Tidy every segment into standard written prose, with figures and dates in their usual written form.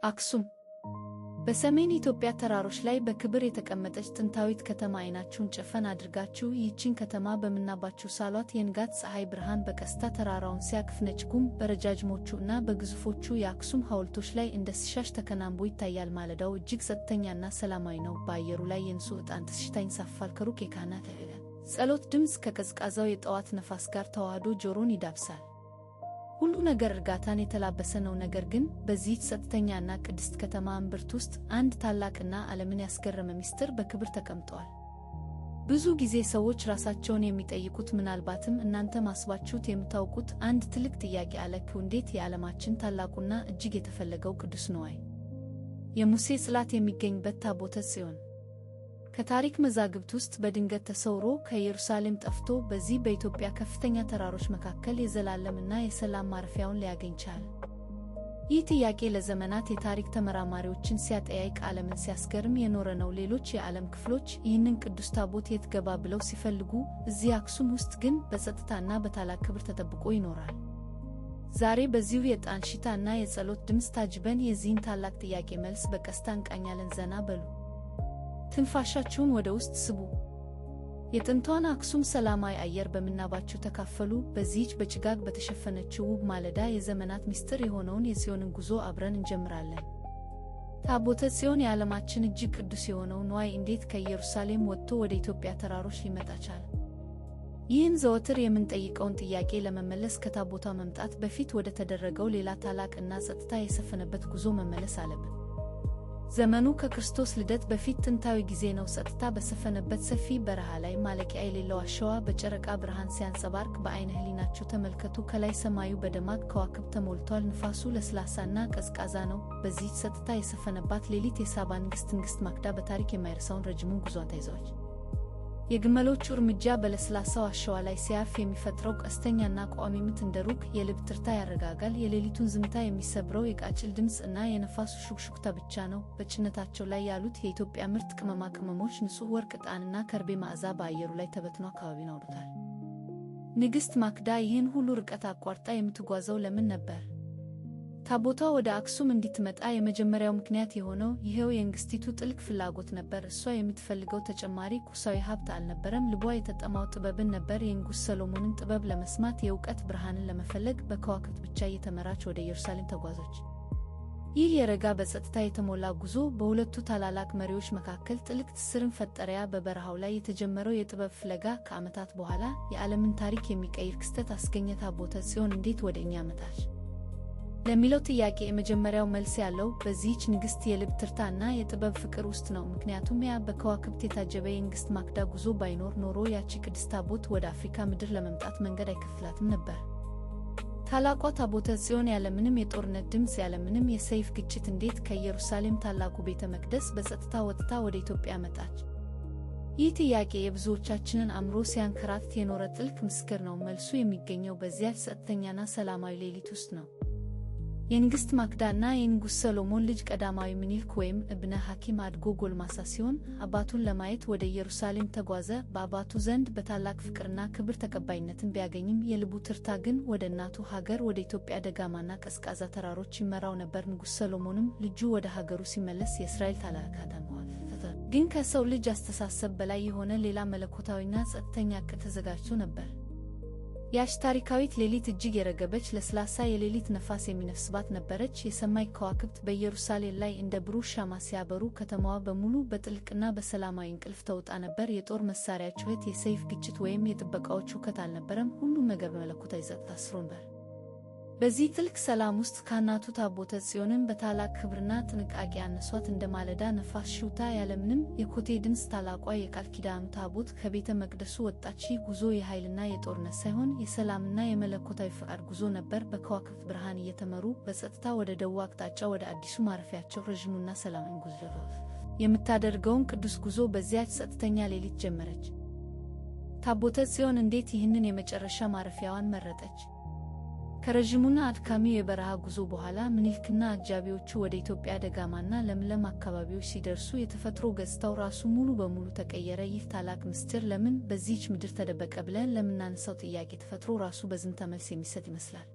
አክሱም በሰሜን ኢትዮጵያ ተራሮች ላይ በክብር የተቀመጠች ጥንታዊት ከተማ። አይናችሁን ጨፈን አድርጋችሁ ይህችን ከተማ በምናባችሁ ሳሏት። የንጋት ፀሐይ ብርሃን በቀስታ ተራራውን ሲያቅፍ ነጭ ጉም በረጃጅሞቹ እና በግዙፎቹ የአክሱም ሐውልቶች ላይ እንደ ሲሻሽ ተከናንቦ ይታያል። ማለዳው እጅግ ጸጥተኛና ሰላማዊ ነው። በአየሩ ላይ የንጹህ ዕጣን ትሽታ ይንሳፈፋል። ከሩቅ የካህናት ጸሎት ድምፅ ከቀዝቃዛው የጠዋት ነፋስ ጋር ተዋህዶ ጆሮን ይዳብሳል። ሁሉ ነገር እርጋታን የተላበሰ ነው። ነገር ግን በዚህች ጸጥተኛና ቅድስት ከተማ እምብርት ውስጥ አንድ ታላቅና ዓለምን ያስገረመ ምስጢር በክብር ተቀምጧል። ብዙ ጊዜ ሰዎች ራሳቸውን የሚጠይቁት ምናልባትም እናንተ ማስባችሁት የምታውቁት አንድ ትልቅ ጥያቄ አለ። እንዴት የዓለማችን ታላቁና እጅግ የተፈለገው ቅዱስ ንዋይ የሙሴ ጽላት የሚገኝበት ታቦተ ጽዮን ከታሪክ መዛግብት ውስጥ በድንገት ተሰውሮ ከኢየሩሳሌም ጠፍቶ በዚህ በኢትዮጵያ ከፍተኛ ተራሮች መካከል የዘላለምና የሰላም ማረፊያውን ሊያገኝ ቻለ? ይህ ጥያቄ ለዘመናት የታሪክ ተመራማሪዎችን ሲያጠያይቅ ዓለምን ሲያስገርም የኖረ ነው። ሌሎች የዓለም ክፍሎች ይህንን ቅዱስ ታቦት የት ገባ ብለው ሲፈልጉ፣ እዚህ አክሱም ውስጥ ግን በጸጥታና በታላቅ ክብር ተጠብቆ ይኖራል። ዛሬ በዚሁ የዕጣን ሽታ እና የጸሎት ድምፅ ታጅበን የዚህን ታላቅ ጥያቄ መልስ በቀስታ እንቃኛለን። ዘና በሉ። ትንፋሻችሁን ወደ ውስጥ ስቡ። የጥንቷን አክሱም ሰላማዊ አየር በምናባችሁ ተካፈሉ። በዚህች በጭጋግ በተሸፈነችው ውብ ማለዳ የዘመናት ምስጢር የሆነውን የጽዮንን ጉዞ አብረን እንጀምራለን። ታቦተ ጽዮን የዓለማችን እጅግ ቅዱስ የሆነው ንዋይ እንዴት ከኢየሩሳሌም ወጥቶ ወደ ኢትዮጵያ ተራሮች ሊመጣ ቻለ? ይህን ዘወትር የምንጠይቀውን ጥያቄ ለመመለስ ከታቦቷ መምጣት በፊት ወደ ተደረገው ሌላ ታላቅ እና ጸጥታ የሰፈነበት ጉዞ መመለስ አለብን። ዘመኑ ከክርስቶስ ልደት በፊት ጥንታዊ ጊዜ ነው። ጸጥታ በሰፈነበት ሰፊ በረሃ ላይ ማለቂያ የሌለው አሸዋ በጨረቃ ብርሃን ሲያንጸባርቅ በዓይነ ሕሊናችሁ ተመልከቱ። ከላይ ሰማዩ በደማቅ ከዋክብት ተሞልቷል። ንፋሱ ለስላሳና ቀዝቃዛ ነው። በዚህ ጸጥታ የሰፈነባት ሌሊት የሳባ ንግሥት ማክዳ በታሪክ የማይረሳውን ረጅሙን ጉዞን ተይዘዋል። የግመሎቹ እርምጃ በለስላሳው አሸዋ ላይ ሲያርፍ የሚፈጥረው ቀስተኛና ቋሚ ምት እንደ ሩቅ የልብ ትርታ ያረጋጋል። የሌሊቱን ዝምታ የሚሰብረው የቃጭል ድምፅ እና የነፋሱ ሹክሹክታ ብቻ ነው። በጭነታቸው ላይ ያሉት የኢትዮጵያ ምርጥ ቅመማ ቅመሞች፣ ንጹሕ ወርቅ፣ ዕጣንና ከርቤ መዓዛ በአየሩ ላይ ተበትኖ አካባቢውን አውዶታል። ንግሥት ማክዳ ይህን ሁሉ ርቀት አቋርጣ የምትጓዘው ለምን ነበር? ታቦቷ ወደ አክሱም እንድትመጣ የመጀመሪያው ምክንያት የሆነው ይሄው የንግሥቲቱ ጥልቅ ፍላጎት ነበር። እሷ የምትፈልገው ተጨማሪ ቁሳዊ ሀብት አልነበረም። ልቧ የተጠማው ጥበብን ነበር። የንጉሥ ሰሎሞንን ጥበብ ለመስማት፣ የእውቀት ብርሃንን ለመፈለግ በከዋክብት ብቻ እየተመራች ወደ ኢየሩሳሌም ተጓዘች። ይህ የረጋ በጸጥታ የተሞላ ጉዞ በሁለቱ ታላላቅ መሪዎች መካከል ጥልቅ ትስስርን ፈጠረ። በበረሃው ላይ የተጀመረው የጥበብ ፍለጋ ከዓመታት በኋላ የዓለምን ታሪክ የሚቀይር ክስተት አስገኘ። ታቦተ ጽዮን እንዴት ወደ እኛ መጣች ለሚለው ጥያቄ የመጀመሪያው መልስ ያለው በዚህች ንግሥት የልብ ትርታ እና የጥበብ ፍቅር ውስጥ ነው። ምክንያቱም ያ በከዋክብት የታጀበ የንግሥት ማክዳ ጉዞ ባይኖር ኖሮ ያቺ ቅድስት ታቦት ወደ አፍሪካ ምድር ለመምጣት መንገድ አይከፍላትም ነበር። ታላቋ ታቦተ ጽዮን ያለምንም የጦርነት ድምፅ፣ ያለምንም የሰይፍ ግጭት እንዴት ከኢየሩሳሌም ታላቁ ቤተ መቅደስ በጸጥታ ወጥታ ወደ ኢትዮጵያ መጣች? ይህ ጥያቄ የብዙዎቻችንን አእምሮ ሲያንከራትት የኖረ ጥልቅ ምስጢር ነው። መልሱ የሚገኘው በዚያች ጸጥተኛና ሰላማዊ ሌሊት ውስጥ ነው። የንግሥት ማክዳና የንጉሥ ሰሎሞን ልጅ ቀዳማዊ ምኒልክ ወይም እብነ ሐኪም አድጎ ጎልማሳ ሲሆን አባቱን ለማየት ወደ ኢየሩሳሌም ተጓዘ። በአባቱ ዘንድ በታላቅ ፍቅርና ክብር ተቀባይነትን ቢያገኝም የልቡ ትርታ ግን ወደ እናቱ ሀገር ወደ ኢትዮጵያ ደጋማና ቀዝቃዛ ተራሮች ይመራው ነበር። ንጉሥ ሰሎሞንም ልጁ ወደ ሀገሩ ሲመለስ የእስራኤል ታላቅ አዳምዋል። ግን ከሰው ልጅ አስተሳሰብ በላይ የሆነ ሌላ መለኮታዊና ጸጥተኛ ዕቅድ ተዘጋጅቶ ነበር። ያች ታሪካዊት ሌሊት እጅግ የረገበች ለስላሳ የሌሊት ነፋስ የሚነፍስባት ነበረች። የሰማይ ከዋክብት በኢየሩሳሌም ላይ እንደ ብሩህ ሻማ ሲያበሩ፣ ከተማዋ በሙሉ በጥልቅና በሰላማዊ እንቅልፍ ተውጣ ነበር። የጦር መሳሪያ ጩኸት፣ የሰይፍ ግጭት ወይም የጥበቃዎች ሁከት አልነበረም። ሁሉም ነገር በመለኮታዊ ጸጥታ ታስሮ ነበር። በዚህ ጥልቅ ሰላም ውስጥ ካህናቱ ታቦተ ጽዮንን በታላቅ ክብርና ጥንቃቄ አነሷት። እንደ ማለዳ ነፋስ ሽውታ፣ ያለምንም የኮቴ ድምፅ ታላቋ የቃል ኪዳኑ ታቦት ከቤተ መቅደሱ ወጣች። ይህ ጉዞ የኃይልና የጦርነት ሳይሆን የሰላምና የመለኮታዊ ፈቃድ ጉዞ ነበር። በከዋክብት ብርሃን እየተመሩ በጸጥታ ወደ ደቡብ አቅጣጫ ወደ አዲሱ ማረፊያቸው ረዥሙና ሰላማዊ ጉዞ የምታደርገውን ቅዱስ ጉዞ በዚያች ጸጥተኛ ሌሊት ጀመረች። ታቦተ ጽዮን እንዴት ይህንን የመጨረሻ ማረፊያዋን መረጠች? ከረዥሙና አድካሚው የበረሃ ጉዞ በኋላ ምኒልክና አጃቢዎቹ ወደ ኢትዮጵያ ደጋማና ለምለም አካባቢዎች ሲደርሱ የተፈጥሮ ገጽታው ራሱ ሙሉ በሙሉ ተቀየረ። ይህ ታላቅ ምስጢር ለምን በዚህች ምድር ተደበቀ ብለን ለምናነሳው ጥያቄ ተፈጥሮ ራሱ በዝምታ መልስ የሚሰጥ ይመስላል።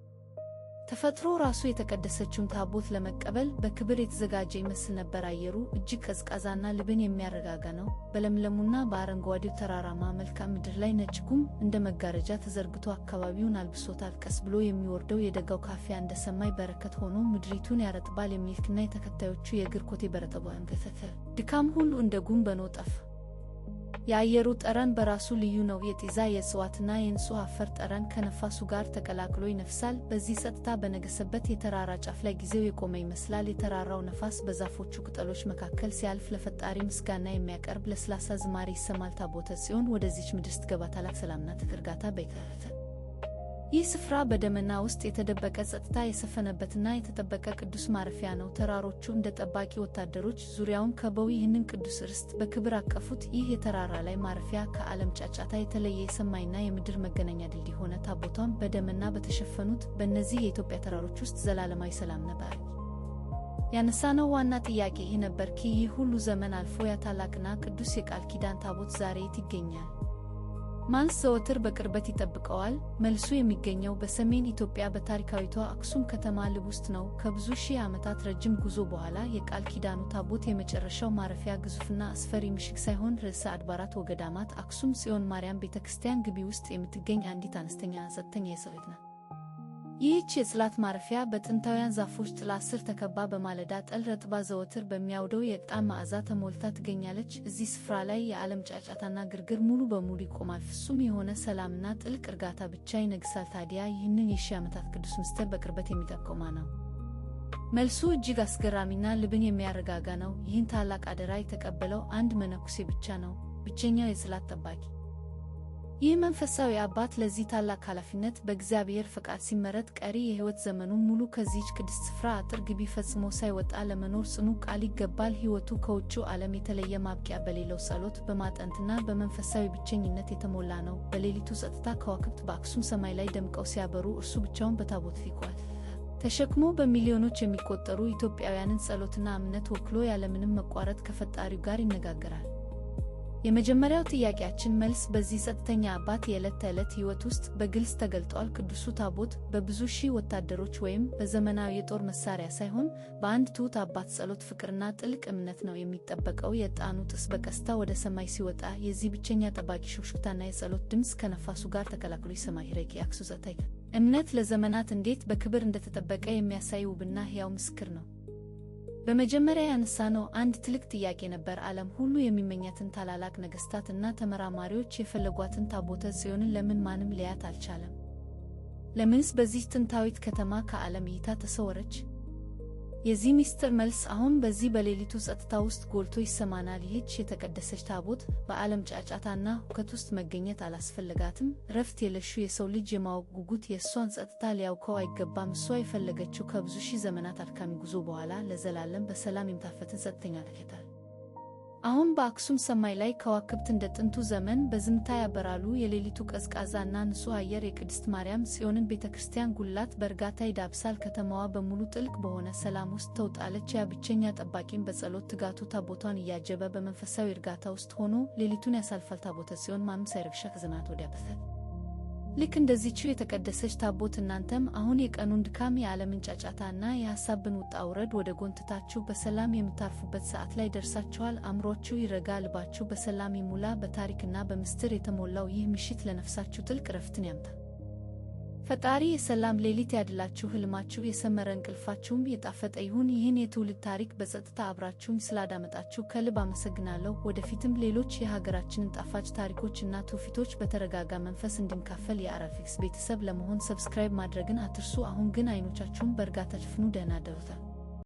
ተፈጥሮ ራሱ የተቀደሰችውን ታቦት ለመቀበል በክብር የተዘጋጀ ይመስል ነበር። አየሩ እጅግ ቀዝቃዛና ልብን የሚያረጋጋ ነው። በለምለሙና በአረንጓዴው ተራራማ መልክዓ ምድር ላይ ነጭ ጉም እንደ መጋረጃ ተዘርግቶ አካባቢውን አልብሶታል። ቀስ ብሎ የሚወርደው የደጋው ካፊያ እንደ ሰማይ በረከት ሆኖ ምድሪቱን ያረጥባል። የሚልክና የተከታዮቹ የእግር ኮቴ በረጠበን ድካም ሁሉ እንደ ጉም በኖ ጠፋ። የአየሩ ጠረን በራሱ ልዩ ነው። የጤዛ የእጽዋትና የንጹህ አፈር ጠረን ከነፋሱ ጋር ተቀላቅሎ ይነፍሳል። በዚህ ጸጥታ በነገሰበት የተራራ ጫፍ ላይ ጊዜው የቆመ ይመስላል። የተራራው ነፋስ በዛፎቹ ቅጠሎች መካከል ሲያልፍ ለፈጣሪ ምስጋና የሚያቀርብ ለስላሳ ዝማሬ ይሰማል። ታቦተ ጽዮን ወደዚች ምድር ስትገባ ታላቅ ሰላምና እርጋታ በይከተል። ይህ ስፍራ በደመና ውስጥ የተደበቀ ጸጥታ የሰፈነበትና የተጠበቀ ቅዱስ ማረፊያ ነው። ተራሮቹ እንደ ጠባቂ ወታደሮች ዙሪያውን ከበው ይህንን ቅዱስ ርስት በክብር አቀፉት። ይህ የተራራ ላይ ማረፊያ ከዓለም ጫጫታ የተለየ የሰማይና የምድር መገናኛ ድልድይ ሆነ። ታቦቷም በደመና በተሸፈኑት በእነዚህ የኢትዮጵያ ተራሮች ውስጥ ዘላለማዊ ሰላም ነበር። ያነሳነው ዋና ጥያቄ ይህ ነበር። ይህ ሁሉ ዘመን አልፎ ያ ታላቅና ቅዱስ የቃል ኪዳን ታቦት ዛሬ የት ይገኛል? ማንስ ዘወትር በቅርበት ይጠብቀዋል? መልሱ የሚገኘው በሰሜን ኢትዮጵያ በታሪካዊቷ አክሱም ከተማ ልብ ውስጥ ነው። ከብዙ ሺህ ዓመታት ረጅም ጉዞ በኋላ የቃል ኪዳኑ ታቦት የመጨረሻው ማረፊያ ግዙፍና አስፈሪ ምሽግ ሳይሆን ርዕሰ አድባራት ወገዳማት አክሱም ጽዮን ማርያም ቤተክርስቲያን ግቢ ውስጥ የምትገኝ አንዲት አነስተኛ ጸጥተኛ የሰው ቤት ናት። ይህች የጽላት ማረፊያ በጥንታውያን ዛፎች ጥላ ስር ተከባ በማለዳ ጠል ረጥባ ዘወትር በሚያውደው የዕጣን መዓዛ ተሞልታ ትገኛለች። እዚህ ስፍራ ላይ የዓለም ጫጫታና ግርግር ሙሉ በሙሉ ይቆማል። ፍጹም የሆነ ሰላምና ጥልቅ እርጋታ ብቻ ይነግሳል። ታዲያ ይህንን የሺህ ዓመታት ቅዱስ ምስጢር በቅርበት የሚጠብቀው ማን ነው? መልሱ እጅግ አስገራሚና ልብን የሚያረጋጋ ነው። ይህን ታላቅ አደራ የተቀበለው አንድ መነኩሴ ብቻ ነው፣ ብቸኛው የጽላት ጠባቂ። ይህ መንፈሳዊ አባት ለዚህ ታላቅ ኃላፊነት በእግዚአብሔር ፈቃድ ሲመረጥ ቀሪ የሕይወት ዘመኑን ሙሉ ከዚህች ቅድስት ስፍራ አጥር ግቢ ፈጽሞ ሳይወጣ ለመኖር ጽኑ ቃል ይገባል። ሕይወቱ ከውጭው ዓለም የተለየ ማብቂያ በሌለው ጸሎት፣ በማጠንትና በመንፈሳዊ ብቸኝነት የተሞላ ነው። በሌሊቱ ጸጥታ ከዋክብት በአክሱም ሰማይ ላይ ደምቀው ሲያበሩ፣ እርሱ ብቻውን በታቦት ፊት ተሸክሞ በሚሊዮኖች የሚቆጠሩ ኢትዮጵያውያንን ጸሎትና እምነት ወክሎ ያለምንም መቋረጥ ከፈጣሪው ጋር ይነጋገራል። የመጀመሪያው ጥያቄያችን መልስ በዚህ ጸጥተኛ አባት የዕለት ተዕለት ሕይወት ውስጥ በግልጽ ተገልጧል። ቅዱሱ ታቦት በብዙ ሺህ ወታደሮች ወይም በዘመናዊ የጦር መሳሪያ ሳይሆን በአንድ ትሑት አባት ጸሎት፣ ፍቅርና ጥልቅ እምነት ነው የሚጠበቀው። የዕጣኑ ጢስ በቀስታ ወደ ሰማይ ሲወጣ የዚህ ብቸኛ ጠባቂ ሹክሹክታና የጸሎት ድምፅ ከነፋሱ ጋር ተቀላቅሎ ይሰማል። ረቂቅ የአክሱም ጸጥታ እምነት ለዘመናት እንዴት በክብር እንደተጠበቀ የሚያሳይ ውብና ሕያው ምስክር ነው። በመጀመሪያ ያነሳነው አንድ ትልቅ ጥያቄ ነበር። ዓለም ሁሉ የሚመኛትን ታላላቅ ነገሥታትና ተመራማሪዎች የፈለጓትን ታቦተ ጽዮንን ለምን ማንም ሊያት አልቻለም? ለምንስ በዚህ ጥንታዊት ከተማ ከዓለም እይታ ተሰወረች? የዚህ ምስጢር መልስ አሁን በዚህ በሌሊቱ ጸጥታ ውስጥ ጎልቶ ይሰማናል። ይህች የተቀደሰች ታቦት በዓለም ጫጫታና ሁከት ውስጥ መገኘት አላስፈለጋትም። ረፍት የለሹ የሰው ልጅ የማወቅ ጉጉት የእሷን ጸጥታ ሊያውከው አይገባም። እሷ የፈለገችው ከብዙ ሺህ ዘመናት አድካሚ ጉዞ በኋላ ለዘላለም በሰላም የምታፈትን ጸጥተኛ ተከታታይ። አሁን በአክሱም ሰማይ ላይ ከዋክብት እንደ ጥንቱ ዘመን በዝምታ ያበራሉ። የሌሊቱ ቀዝቃዛና ንጹሕ አየር የቅድስት ማርያም ጽዮንን ቤተክርስቲያን ጉልላት በእርጋታ ይዳብሳል። ከተማዋ በሙሉ ጥልቅ በሆነ ሰላም ውስጥ ተውጣለች። ያ ብቸኛ ጠባቂም በጸሎት ትጋቱ ታቦቷን እያጀበ በመንፈሳዊ እርጋታ ውስጥ ሆኖ ሌሊቱን ያሳልፋል። ታቦተ ጽዮን ማንም ሳይረብሻ ከዘመናት ወዲያ በፈት ልክ እንደዚህችው የተቀደሰች ታቦት እናንተም አሁን የቀኑን ድካም፣ የዓለምን ጫጫታና የሐሳብን ውጣ ውረድ ወደ ጎን ትታችሁ በሰላም የምታርፉበት ሰዓት ላይ ደርሳችኋል። አእምሮአችሁ ይረጋ፣ ልባችሁ በሰላም ይሙላ። በታሪክና በምስጢር የተሞላው ይህ ምሽት ለነፍሳችሁ ጥልቅ ረፍትን ያምጣ። ፈጣሪ የሰላም ሌሊት ያድላችሁ፣ ህልማችሁ የሰመረ፣ እንቅልፋችሁም የጣፈጠ ይሁን። ይህን የትውልድ ታሪክ በጸጥታ አብራችሁኝ ስላዳመጣችሁ ከልብ አመሰግናለሁ። ወደፊትም ሌሎች የሀገራችንን ጣፋጭ ታሪኮችና ትውፊቶች በተረጋጋ መንፈስ እንድንካፈል የአራፊክስ ቤተሰብ ለመሆን ሰብስክራይብ ማድረግን አትርሱ። አሁን ግን አይኖቻችሁን በእርጋታ ጨፍኑ። ደህና ደሩታ።